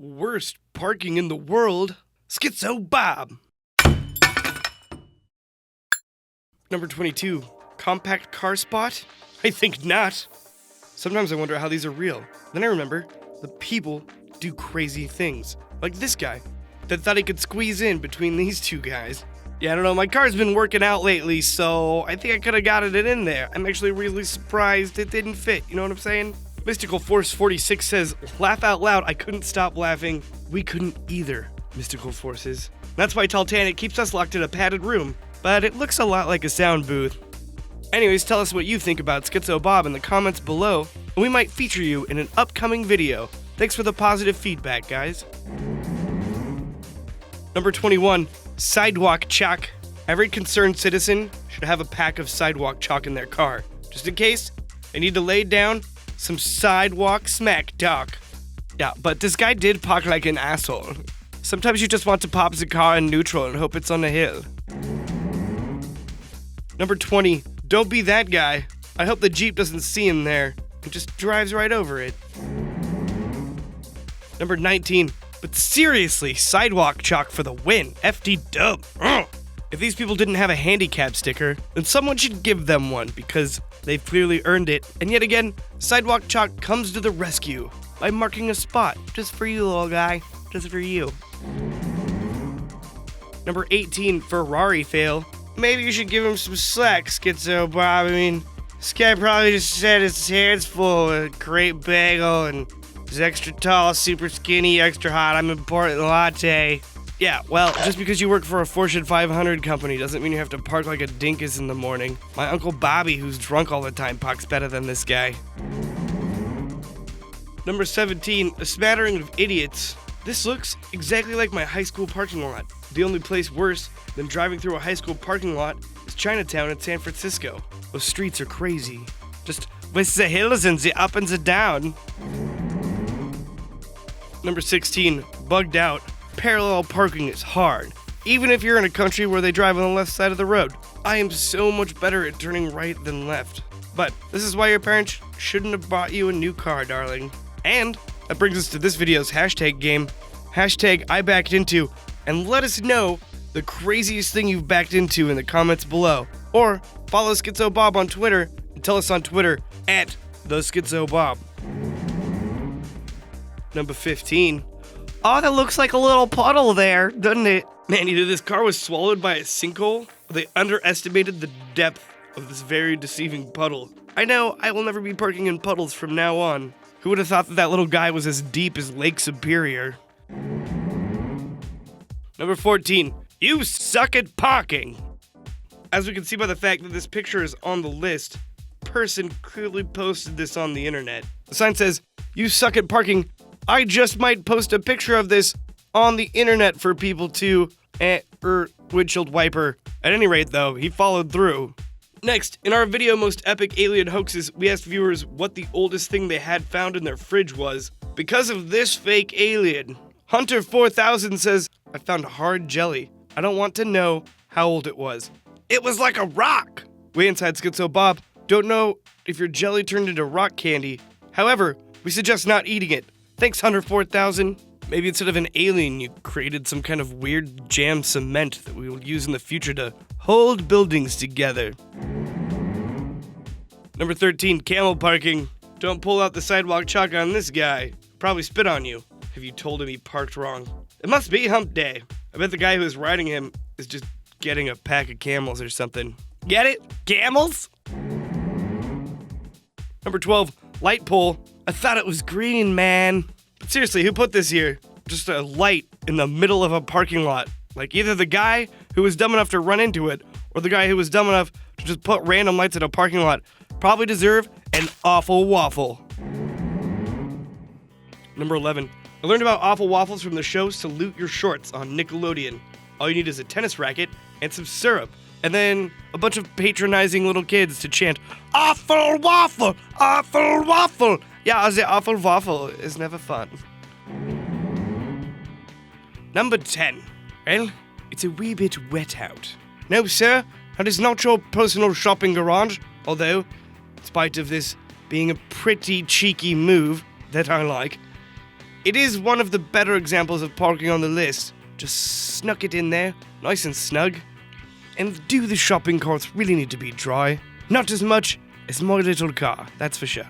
Worst parking in the world. Schizo Bob. Number 22. Compact car spot? I think not. Sometimes I wonder how these are real. Then I remember the people do crazy things. Like this guy that thought he could squeeze in between these two guys. Yeah, I don't know, my car's been working out lately, so I think I could have gotten it in there. I'm actually really surprised it didn't fit, you know what I'm saying? Mystical Force 46 says, laugh out loud, I couldn't stop laughing. We couldn't either, Mystical Forces. That's why Talltanic keeps us locked in a padded room, but it looks a lot like a sound booth. Anyways, tell us what you think about Schizo Bob in the comments below, and we might feature you in an upcoming video. Thanks for the positive feedback, guys. Number 21, Sidewalk Chalk. Every concerned citizen should have a pack of sidewalk chalk in their car, just in case they need to lay down some sidewalk smack talk. Yeah, but this guy did park like an asshole. Sometimes you just want to pop the car in neutral and hope it's on the hill. Number 20, don't be that guy. I hope the Jeep doesn't see him there and just drives right over it. Number 19, but seriously, sidewalk chalk for the win. FD dub. Ugh. If these people didn't have a handicap sticker, then someone should give them one because they've clearly earned it. And yet again, sidewalk chalk comes to the rescue by marking a spot just for you, little guy. Just for you. Number 18, Ferrari fail. Maybe you should give him some slack, Schizo Bob. I mean, this guy probably just said his hands full with crepe bagel and he's extra tall, super skinny, extra hot, I'm important latte. Yeah, well, just because you work for a Fortune 500 company doesn't mean you have to park like a dinkus in the morning. My Uncle Bobby, who's drunk all the time, parks better than this guy. Number 17, a smattering of idiots. This looks exactly like my high school parking lot. The only place worse than driving through a high school parking lot is Chinatown in San Francisco. Those streets are crazy. Just with the hills and the up and the down. Number 16, bugged out. Parallel parking is hard, even if you're in a country where they drive on the left side of the road. I am so much better at turning right than left. But this is why your parents shouldn't have bought you a new car, darling. And that brings us to this video's hashtag game. Hashtag I backed into, and let us know the craziest thing you've backed into in the comments below. Or follow Schizo Bob on Twitter and tell us on Twitter at the Schizo Bob. Number 15. Oh, that looks like a little puddle there, doesn't it? Man, either this car was swallowed by a sinkhole, or they underestimated the depth of this very deceiving puddle. I know, I will never be parking in puddles from now on. Who would have thought that that little guy was as deep as Lake Superior? Number 14, you suck at parking. As we can see by the fact that this picture is on the list, person clearly posted this on the internet. The sign says, you suck at parking. I just might post a picture of this on the internet for people to, windshield wiper. At any rate, though, he followed through. Next, in our video Most Epic Alien Hoaxes, we asked viewers what the oldest thing they had found in their fridge was. Because of this fake alien, Hunter 4000 says, I found hard jelly. I don't want to know how old it was. It was like a rock! We inside Schizo Bob don't know if your jelly turned into rock candy. However, we suggest not eating it. Thanks, Hunter 4000. Maybe instead of an alien, you created some kind of weird jam cement that we will use in the future to hold buildings together. Number 13, camel parking. Don't pull out the sidewalk chalk on this guy. Probably spit on you. Have you told him he parked wrong? It must be hump day. I bet the guy who is riding him is just getting a pack of camels or something. Get it? Camels? Number 12, light pole. I thought it was green, man. But seriously, who put this here? Just a light in the middle of a parking lot. Like either the guy who was dumb enough to run into it, or the guy who was dumb enough to just put random lights in a parking lot probably deserve an awful waffle. Number 11. I learned about awful waffles from the show Salute Your Shorts on Nickelodeon. All you need is a tennis racket and some syrup, and then a bunch of patronizing little kids to chant, awful waffle, awful waffle. Yeah, the awful waffle is never fun. Number 10. Well, it's a wee bit wet out. No, sir, that is not your personal shopping garage, although, in spite of this being a pretty cheeky move that I like, it is one of the better examples of parking on the list. Just snuck it in there, nice and snug. And do the shopping carts really need to be dry? Not as much as my little car, that's for sure.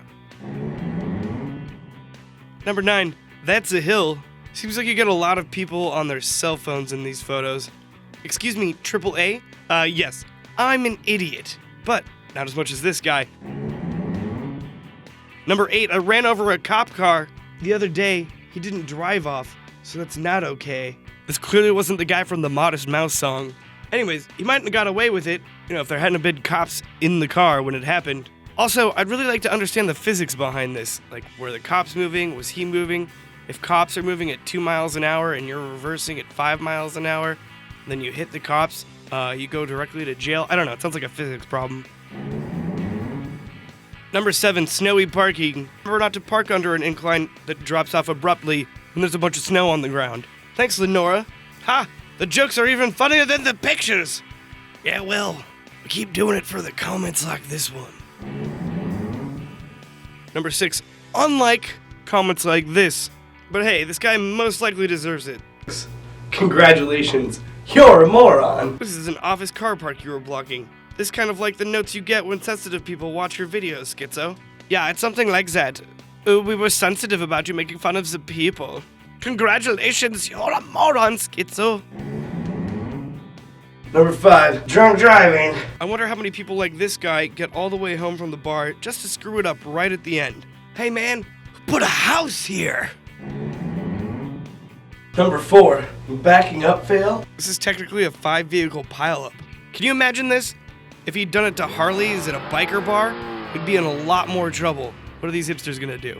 Number 9, that's a hill. Seems like you get a lot of people on their cell phones in these photos. Excuse me, AAA? Yes, I'm an idiot, but not as much as this guy. Number 8, I ran over a cop car the other day. He didn't drive off, so that's not okay. This clearly wasn't the guy from the Modest Mouse song. Anyways, he might have got away with it, if there hadn't been cops in the car when it happened. Also, I'd really like to understand the physics behind this. Like, were the cops moving? Was he moving? If cops are moving at 2 miles an hour and you're reversing at 5 miles an hour, then you hit the cops, you go directly to jail. I don't know, it sounds like a physics problem. Number 7, snowy parking. Remember not to park under an incline that drops off abruptly when there's a bunch of snow on the ground. Thanks, Lenora. Ha! The jokes are even funnier than the pictures! Yeah, well, we keep doing it for the comments like this one. Number 6, unlike comments like this. But hey, this guy most likely deserves it. Congratulations, you're a moron! This is an office car park you were blocking. This kind of like the notes you get when sensitive people watch your videos, Schizo. Yeah, it's something like that. We were sensitive about you making fun of the people. Congratulations, you're a moron, Schizo. Number 5, drunk driving. I wonder how many people like this guy get all the way home from the bar just to screw it up right at the end. Hey man, put a house here. Number 4, backing up fail. This is technically a 5-vehicle pileup. Can you imagine this? If he'd done it to Harley's at a biker bar, we'd be in a lot more trouble. What are these hipsters gonna do?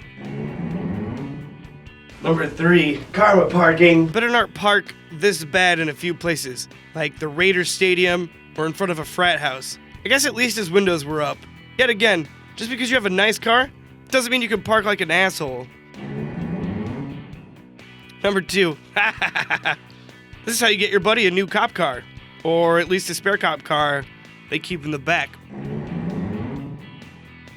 Number 3, karma parking. Better not park this bad in a few places, like the Raiders Stadium or in front of a frat house. I guess at least his windows were up. Yet again, just because you have a nice car, doesn't mean you can park like an asshole. Number 2, this is how you get your buddy a new cop car, or at least a spare cop car they keep in the back.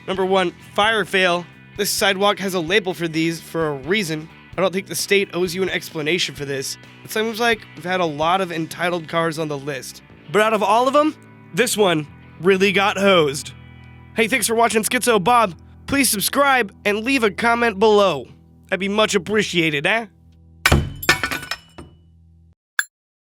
Number 1, fire fail. This sidewalk has a label for these for a reason. I don't think the state owes you an explanation for this. It seems like we've had a lot of entitled cars on the list. But out of all of them, this one really got hosed. Hey, thanks for watching Schizo Bob. Please subscribe and leave a comment below. That'd be much appreciated, eh?